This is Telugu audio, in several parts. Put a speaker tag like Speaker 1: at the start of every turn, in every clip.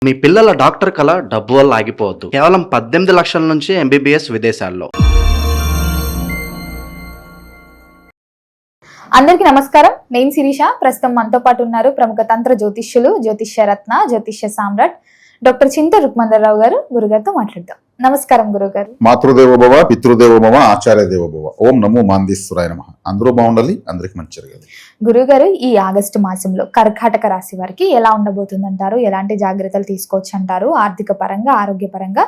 Speaker 1: మీ పిల్లల డాక్టర్ కల డబ్బు వల్ల ఆగిపోవద్దు. కేవలం 18 లక్షల నుంచి ఎంబీబీఎస్ విదేశాల్లో.
Speaker 2: అందరికీ నమస్కారం. నేను శిరీష. ప్రస్తుతం మనతో పాటు ఉన్నారు ప్రముఖ తంత్ర జ్యోతిష్యులు, జ్యోతిష్య రత్న, జ్యోతిష్య సామ్రాట్ డాక్టర్ చింత రుక్మందర్రావు గారు. గురుగారితో మాట్లాడదాం. నమస్కారం గురుగారు.
Speaker 3: మాతృదేవో భవ, పితృదేవో భవ, ఆచార్య దేవో భవ. ఓం నమో మాందీశ్వరాయ నమః. అందరూ బాగుండాలి, అందరికి మంచి జరగాలి.
Speaker 2: గురుగారు, ఈ ఆగస్టు మాసంలో కర్కాటక రాశి వారికి ఎలా ఉండబోతుందంటారు? ఎలాంటి జాగ్రత్తలు తీసుకోవచ్చు అంటారు? ఆర్థిక పరంగా, ఆరోగ్యపరంగా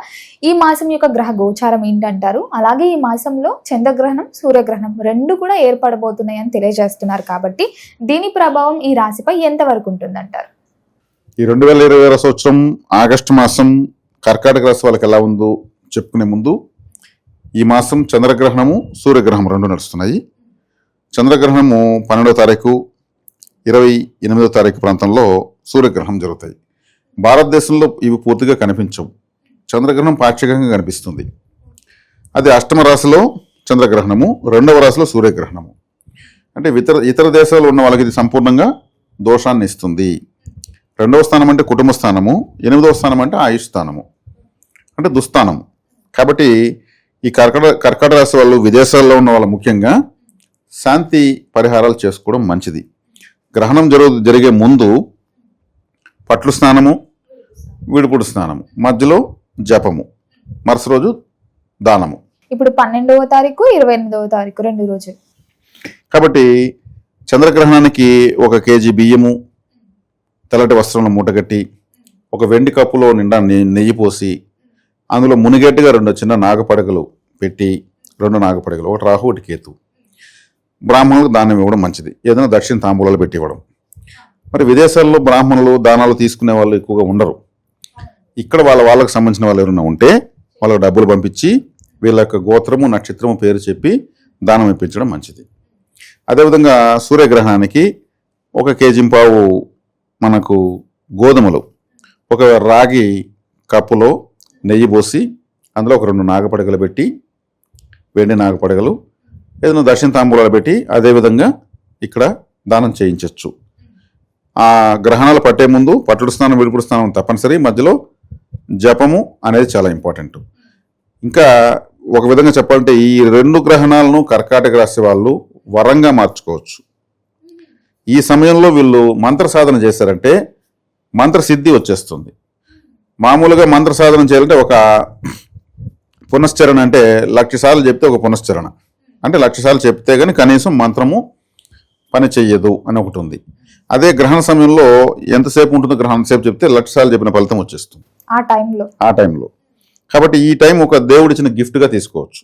Speaker 2: ఈ మాసం యొక్క గ్రహ గోచారం ఏంటంటారు? అలాగే ఈ మాసంలో చంద్రగ్రహణం, సూర్యగ్రహణం రెండు కూడా ఏర్పడబోతున్నాయని తెలియజేస్తున్నారు కాబట్టి దీని ప్రభావం ఈ రాశిపై ఎంతవరకు ఉంటుందంటారు?
Speaker 3: ఈ 2020 సంవత్సరం ఆగస్టు మాసం కర్కాటక రాశి వాళ్ళకి ఎలా ఉందో చెప్పుకునే ముందు, ఈ మాసం చంద్రగ్రహణము, సూర్యగ్రహం రెండు నడుస్తున్నాయి. చంద్రగ్రహణము 12వ తారీఖు, 28వ తారీఖు ప్రాంతంలో సూర్యగ్రహణం జరుగుతాయి. భారతదేశంలో ఇవి పూర్తిగా కనిపించవు. చంద్రగ్రహణం పాక్షికంగా కనిపిస్తుంది. అది అష్టమ రాశిలో చంద్రగ్రహణము, 2వ రాశిలో సూర్యగ్రహణము. అంటే ఇతర దేశాల్లో ఉన్న వాళ్ళకి ఇది సంపూర్ణంగా దోషాన్ని ఇస్తుంది. 2వ స్థానం అంటే కుటుంబ స్థానము, 8వ స్థానం అంటే ఆయుష్ స్థానము, అంటే దుస్థానము. కాబట్టి ఈ కర్కాటక రాశి వాళ్ళు, విదేశాల్లో ఉన్న వాళ్ళు ముఖ్యంగా శాంతి పరిహారాలు చేసుకోవడం మంచిది. గ్రహణం జరిగే ముందు పట్లు స్నానము, విడుపుడు స్నానము, మధ్యలో జపము, మరుసటి రోజు దానము.
Speaker 2: ఇప్పుడు 12వ తారీఖు, 28వ తారీఖు 2 రోజులు.
Speaker 3: కాబట్టి చంద్రగ్రహణానికి 1 కేజీ బియ్యము, తెల్లటి వస్త్రంలో మూటగట్టి, ఒక వెండి కప్పులో నిండా నెయ్యి పోసి, అందులో మునిగేట్టుగా 2 చిన్న నాగపడగలు పెట్టి, 2 నాగపడగలు, ఒకటి రాహు, ఒకటి కేతు, బ్రాహ్మణులకు దానం ఇవ్వడం మంచిది. ఏదైనా దక్షిణ తాంబూలాలు పెట్టి ఇవ్వడం. మరి విదేశాల్లో బ్రాహ్మణులు దానాలు తీసుకునే వాళ్ళు ఎక్కువగా ఉండరు. ఇక్కడ వాళ్ళకు సంబంధించిన వాళ్ళు ఎవరైనా ఉంటే వాళ్ళకు డబ్బులు పంపించి వీళ్ళ యొక్క గోత్రము, నక్షత్రము, పేరు చెప్పి దానం ఇప్పించడం మంచిది. అదేవిధంగా సూర్యగ్రహణానికి 1 కేజీ పావు మనకు గోధుమలు, ఒక రాగి కప్పులో నెయ్యి పోసి, అందులో ఒక 2 నాగపడగలు పెట్టి, వెండి నాగపడగలు, ఏదైనా దక్షిణ తాంబూలాలు పెట్టి అదేవిధంగా ఇక్కడ దానం చేయించవచ్చు. ఆ గ్రహణాలు పట్టే ముందు పట్టుడు స్నానం, విడుపుడు స్నానం తప్పనిసరి. మధ్యలో జపము అనేది చాలా ఇంపార్టెంట్. ఇంకా ఒక విధంగా చెప్పాలంటే ఈ 2 గ్రహణాలను కర్కాటక రాశి వాళ్ళు వరంగా మార్చుకోవచ్చు. ఈ సమయంలో వీళ్ళు మంత్ర సాధన చేశారంటే మంత్ర సిద్ధి వచ్చేస్తుంది. మామూలుగా మంత్ర సాధన చేయాలంటే ఒక పునశ్చరణ, అంటే 1,00,000 సార్లు చెప్తే ఒక పునశ్చరణ, అంటే 1,00,000 సార్లు చెప్తే కానీ కనీసం మంత్రము పని చెయ్యదు అని ఒకటి ఉంది. అదే గ్రహణ సమయంలో ఎంతసేపు ఉంటుందో గ్రహణం సేపు చెప్తే 1,00,000 సార్లు చెప్పిన ఫలితం వచ్చేస్తుంది ఆ టైంలో. కాబట్టి ఈ టైం ఒక దేవుడిచ్చిన గిఫ్ట్గా తీసుకోవచ్చు.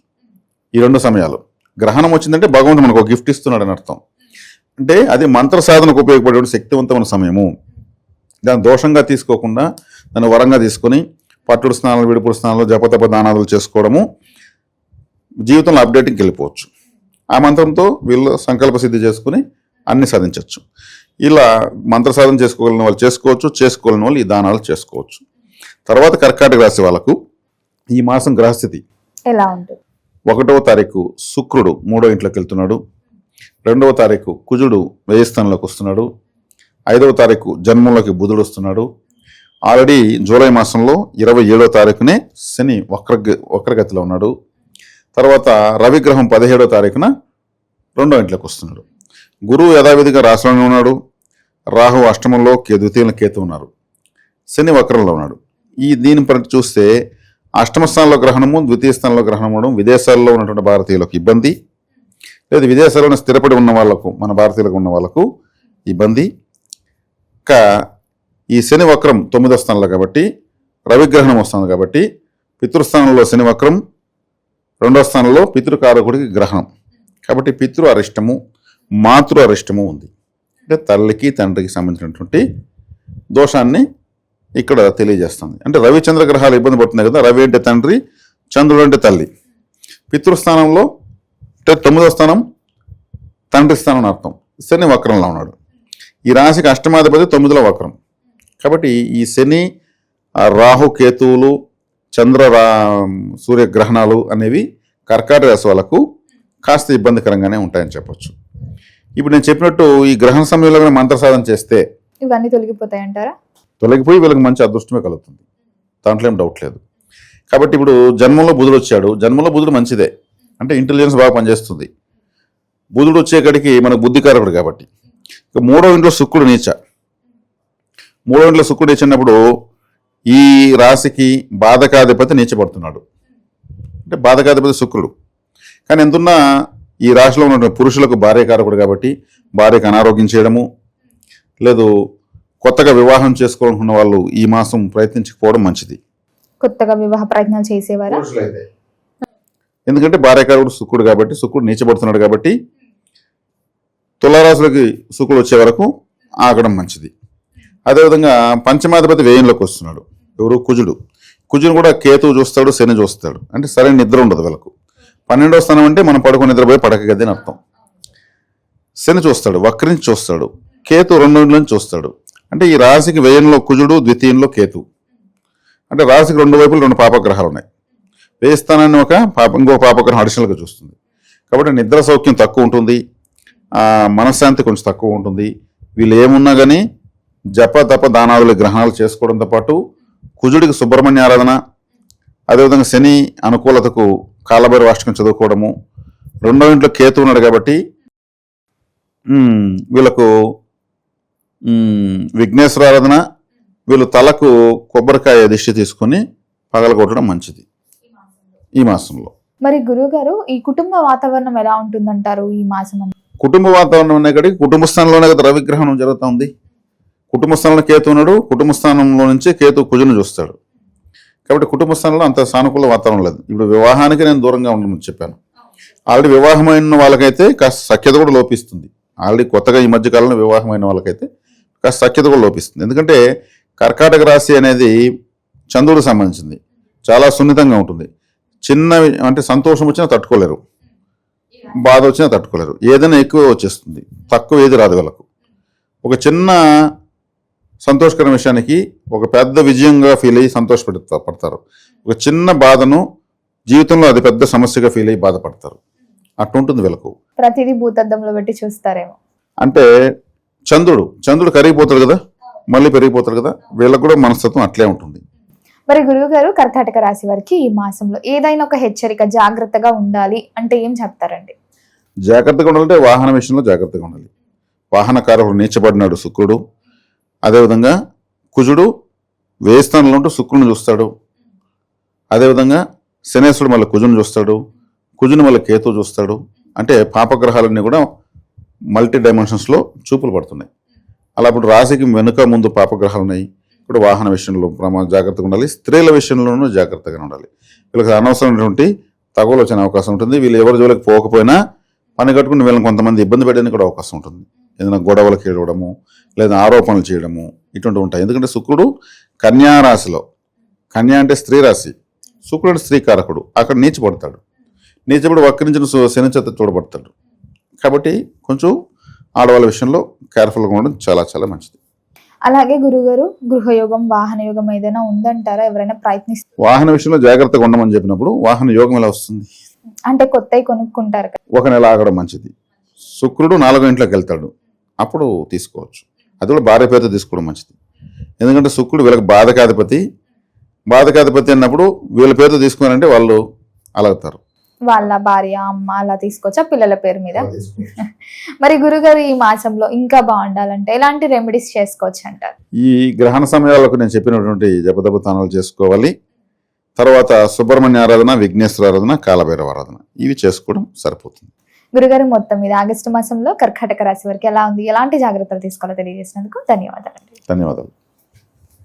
Speaker 3: ఈ 2 సమయాలు గ్రహణం వచ్చిందంటే భగవంతుడు మనకు ఒక గిఫ్ట్ ఇస్తున్నాడు అని అర్థం. అంటే అది మంత్ర సాధనకు ఉపయోగపడే శక్తివంతమైన సమయము. దాన్ని దోషంగా తీసుకోకుండా దాన్ని వరంగా తీసుకొని పట్టుడు స్నానాలు, విడుపుడు స్నానాలు, జపతప దానాలు చేసుకోవడము, జీవితంలో అప్డేటింగ్కి వెళ్ళిపోవచ్చు. ఆ మంత్రంతో వీళ్ళు సంకల్ప సిద్ధి చేసుకుని అన్ని సాధించవచ్చు. ఇలా మంత్ర సాధన చేసుకోగలిగిన వాళ్ళు చేసుకోవచ్చు, చేసుకోలేని వాళ్ళు ఈ దానాలు చేసుకోవచ్చు. తర్వాత కర్కాటక రాశి వాళ్ళకు ఈ మాసం గ్రహస్థితి
Speaker 2: ఎలా ఉంటుంది?
Speaker 3: 1వ తారీఖు శుక్రుడు 3వ ఇంట్లోకి వెళ్తున్నాడు. 2వ తారీఖు కుజుడు వ్యయ స్థానంలోకి వస్తున్నాడు. 5వ తారీఖు జన్మంలోకి బుధుడు వస్తున్నాడు. ఆల్రెడీ జూలై మాసంలో 27వ తారీఖునే శని వక్రగతిలో ఉన్నాడు. తర్వాత రవిగ్రహం 17వ తారీఖున 2వ ఇంట్లోకి వస్తున్నాడు. గురువు యథావిధిగా రాశిలోనే ఉన్నాడు. రాహు అష్టమంలో, ద్వితీయంలో కేతు ఉన్నారు. శని వక్రంలో ఉన్నాడు. దీని పరంగా చూస్తే అష్టమ స్థానంలో గ్రహణము, ద్వితీయ స్థానంలో గ్రహణం ఉండడం విదేశాల్లో ఉన్నటువంటి భారతీయులకు ఇబ్బంది, లేదు విదేశాల్లోనే స్థిరపడి ఉన్న వాళ్ళకు, మన భారతీయులకు ఉన్న వాళ్ళకు ఇబ్బంది. ఇంకా ఈ శని వక్రం 9వ స్థానంలో కాబట్టి, రవిగ్రహణం వస్తుంది కాబట్టి పితృస్థానంలో శని వక్రం, 2వ స్థానంలో పితృకారకుడికి గ్రహణం కాబట్టి పితృ అరిష్టము, మాతృ అరిష్టము ఉంది. అంటే తల్లికి తండ్రికి సంబంధించినటువంటి దోషాన్ని ఇక్కడ తెలియజేస్తుంది. అంటే రవి చంద్ర గ్రహాలు ఇబ్బంది పడుతున్నాయి కదా. రవి అంటే తండ్రి, చంద్రుడు అంటే తల్లి. పితృస్థానంలో అంటే 9వ స్థానం తండ్రి స్థానం అర్థం. శని వక్రంలో ఉన్నాడు. ఈ రాశికి అష్టమాధిపతి 9లో వక్రం కాబట్టి ఈ శని, రాహు, కేతువులు, చంద్ర సూర్యగ్రహణాలు అనేవి కర్కాటక రాశి వాళ్ళకు కాస్త ఇబ్బందికరంగానే ఉంటాయని చెప్పొచ్చు. ఇప్పుడు నేను చెప్పినట్టు ఈ గ్రహణ సమయంలో మంత్ర సాధన చేస్తే
Speaker 2: ఇవన్నీ తొలగిపోతాయి అంటారా?
Speaker 3: తొలగిపోయి వీళ్ళకి మంచి అదృష్టమే కలుగుతుంది, దాంట్లో ఏం డౌట్ లేదు. కాబట్టి ఇప్పుడు జన్మంలో బుధుడు వచ్చాడు, జన్మంలో బుధుడు మంచిదే, అంటే ఇంటెలిజెన్స్ బాగా పనిచేస్తుంది. బుధుడు వచ్చేకాడికి మనకు బుద్ధికారకుడు కాబట్టి. ఇక మూడో ఇంట్లో శుక్రుడు నీచ. మూడో ఇంట్లో శుక్రుడు నీచినప్పుడు ఈ రాశికి బాధకాధిపతి నీచపడుతున్నాడు, అంటే బాధకాధిపతి శుక్రుడు. కానీ ఎంతున్నా ఈ రాశిలో ఉన్న పురుషులకు భార్యకారకుడు కాబట్టి భార్యకు అనారోగ్యం చేయడము, లేదు కొత్తగా వివాహం చేసుకోవాలనుకున్న వాళ్ళు ఈ మాసం ప్రయత్నించకపోవడం మంచిది.
Speaker 2: కొత్తగా వివాహ ప్రయత్నాలు చేసేవారా?
Speaker 3: ఎందుకంటే భార్యకారకుడు శుక్రుడు కాబట్టి, శుక్రుడు నీచపడుతున్నాడు కాబట్టి తులారాశులకి శుక్రుడు వచ్చే వరకు ఆగడం మంచిది. అదేవిధంగా పంచమాధిపతి వ్యయంలోకి వస్తున్నాడు, ఎవరు? కుజుడు. కుజుడు కూడా కేతువు చూస్తాడు, శని చూస్తాడు, అంటే సరైన నిద్ర ఉండదు వీళ్ళకు. 12వ స్థానం అంటే మనం పడుకుని నిద్రపోయి పడక గది అని అర్థం. శని చూస్తాడు, వక్రించి చూస్తాడు, కేతు 2 నుంచి చూస్తాడు. అంటే ఈ రాశికి వ్యయంలో కుజుడు, ద్వితీయంలో కేతు, అంటే రాశికి 2 వైపులు 2 పాపగ్రహాలు ఉన్నాయి. వ్యయ స్థానాన్ని ఇంకో పాపగ్రహం అడిషనల్గా చూస్తుంది. కాబట్టి నిద్ర సౌఖ్యం తక్కువ ఉంటుంది, మనశ్శాంతి కొంచెం తక్కువ ఉంటుంది. వీళ్ళు ఏమున్నా కానీ జప తప దానాదుల గ్రహణాలు చేసుకోవడంతో పాటు కుజుడికి సుబ్రహ్మణ్య ఆరాధన, అదేవిధంగా శని అనుకూలతకు కాలభైరవ అష్టకం చదువుకోవడము. 2వ ఇంట్లో కేతు ఉన్నాడు కాబట్టి వీళ్ళకు విఘ్నేశ్వర ఆరాధన, వీళ్ళు తలకు కొబ్బరికాయ దిష్టి తీసుకొని పగలగొట్టడం మంచిది ఈ మాసంలో.
Speaker 2: మరి గురువు గారు, ఈ కుటుంబ వాతావరణం ఎలా ఉంటుందంటారు ఈ మాసం?
Speaker 3: కుటుంబ వాతావరణం అనే కాడికి కుటుంబ స్థానంలోనే కదా రవిగ్రహణం జరుగుతుంది. కుటుంబ స్థానంలో కేతు ఉన్నాడు, కుటుంబ స్థానంలో నుంచి కేతు కుజును చూస్తాడు. కాబట్టి కుటుంబ స్థానంలో అంత సానుకూల వాతావరణం లేదు. ఇప్పుడు వివాహానికి నేను దూరంగా ఉండమని చెప్పాను. ఆల్రెడీ వివాహమైన వాళ్ళకైతే కాస్త సఖ్యత కూడా లోపిస్తుంది. ఆల్రెడీ కొత్తగా ఈ మధ్య కాలంలో వివాహమైన వాళ్ళకైతే కాస్త సఖ్యత కూడా లోపిస్తుంది. ఎందుకంటే కర్కాటక రాశి అనేది చంద్రుడికి సంబంధించింది, చాలా సున్నితంగా ఉంటుంది. చిన్న అంటే సంతోషం వచ్చినా తట్టుకోలేరు, బాధ వచ్చినా తట్టుకోలేరు, ఏదైనా ఎక్కువ వచ్చేస్తుంది, తక్కువ ఏది రాదు వాళ్ళకు. ఒక చిన్న సంతోషకరమైన విషయానికి ఒక పెద్ద విజయంగా ఫీల్ అయ్యి పడతారు. ఒక చిన్న బాధను జీవితంలో అది పెద్ద సమస్యగా ఫీల్ అయ్యి బాధపడతారు. అట్టుంటుంది వీళ్ళకు.
Speaker 2: ప్రతిదీ భూతద్దంలో పెట్టి చూస్తారేమో.
Speaker 3: అంటే చంద్రుడు కరిగిపోతాడు కదా, మళ్ళీ పెరిగిపోతాడు కదా, వీళ్ళకు కూడా మనస్తత్వం అట్లే ఉంటుంది.
Speaker 2: మరి గురువు గారు, కర్కాటక రాశి వారికి ఈ మాసంలో ఏదైనా ఒక హెచ్చరిక, జాగ్రత్తగా ఉండాలి అంటే ఏం చెప్తారండి?
Speaker 3: జాగ్రత్తగా ఉండాలంటే వాహన విషయంలో జాగ్రత్తగా ఉండాలి. వాహనకారకుడు నీచబడినాడు శుక్రుడు. అదేవిధంగా కుజుడు వ్యయస్థానంలో ఉంటూ శుక్రుని చూస్తాడు. అదేవిధంగా శనేశ్వరుడు మళ్ళీ కుజుని చూస్తాడు, కుజుని మళ్ళీ కేతు చూస్తాడు. అంటే పాపగ్రహాలన్నీ కూడా మల్టీ డైమెన్షన్స్లో చూపులు పడుతున్నాయి. అలా ఇప్పుడు రాశికి వెనుక ముందు పాపగ్రహాలు ఉన్నాయి. ఇప్పుడు వాహన విషయంలో జాగ్రత్తగా ఉండాలి, స్త్రీల విషయంలోనూ జాగ్రత్తగా ఉండాలి. వీళ్ళకి అనవసరమైనటువంటి తగులు వచ్చే అవకాశం ఉంటుంది. వీళ్ళు ఎవరి జోలికి పోకపోయినా పని కట్టుకుని వీళ్ళని కొంతమంది ఇబ్బంది పెట్టడానికి కూడా అవకాశం ఉంటుంది. ఏదైనా గొడవలకు ఏడవడము, లేదా ఆరోపణలు చేయడము ఇటువంటివి ఉంటాయి. ఎందుకంటే శుక్రుడు కన్యా రాశిలో, కన్యా అంటే స్త్రీ రాశి, శుక్రుడు స్త్రీ కారకుడు, అక్కడ నీచపడతాడు. నీచపడి వక్రించిన శని చేత చూడబడతాడు. కాబట్టి కొంచెం ఆడవాళ్ళ విషయంలో కేర్ఫుల్గా ఉండడం చాలా చాలా మంచిది.
Speaker 2: అలాగే గురుగారు, గృహయోగం, వాహన యోగం ఏదైనా ఉందంటారా? ఎవరైనా ప్రయత్నిస్తారు?
Speaker 3: వాహన విషయంలో జాగ్రత్తగా ఉండమని చెప్పినప్పుడు వాహన యోగం ఎలా వస్తుంది?
Speaker 2: అంటే కొత్తవి కొనుక్కుంటారు కదా,
Speaker 3: 1 నెల ఆగడం మంచిది. శుక్రుడు 4వ ఇంట్లోకి వెళ్తాడు, అప్పుడు తీసుకోవచ్చు. అది కూడా భార్య పేరుతో తీసుకోవడం మంచిది. ఎందుకంటే శుక్రుడు వీళ్ళకి బాధకాధిపతి అన్నప్పుడు వీళ్ళ పేరుతో తీసుకున్నారంటే వాళ్ళు అలాగుతారు.
Speaker 2: వాళ్ళ భార్య, అమ్మ అలా తీసుకోవచ్చా పిల్లల పేరు మీద? మరి గురుగారు, ఈ మాసంలో ఇంకా బాగుండాలంటే ఎలాంటి రెమెడీస్ చేసుకోవచ్చు అంటారు?
Speaker 3: ఈ గ్రహణ సమయాలకు నేను చెప్పినటువంటి జపదపతానాలు చేసుకోవాలి. తర్వాత సుబ్రహ్మణ్య ఆరాధన, విఘ్నేశ్వర ఆరాధన, కాలభైరవ ఆరాధన ఇవి చేసుకోవడం సరిపోతుంది.
Speaker 2: గురుగారు, మొత్తం మీద ఆగస్టు మాసంలో కర్కాటక రాశి వారికి ఎలా ఉంది, ఎలాంటి జాగ్రత్తలు తీసుకోవాలో తెలియజేసినందుకు ధన్యవాదాలు.
Speaker 3: ధన్యవాదాలు.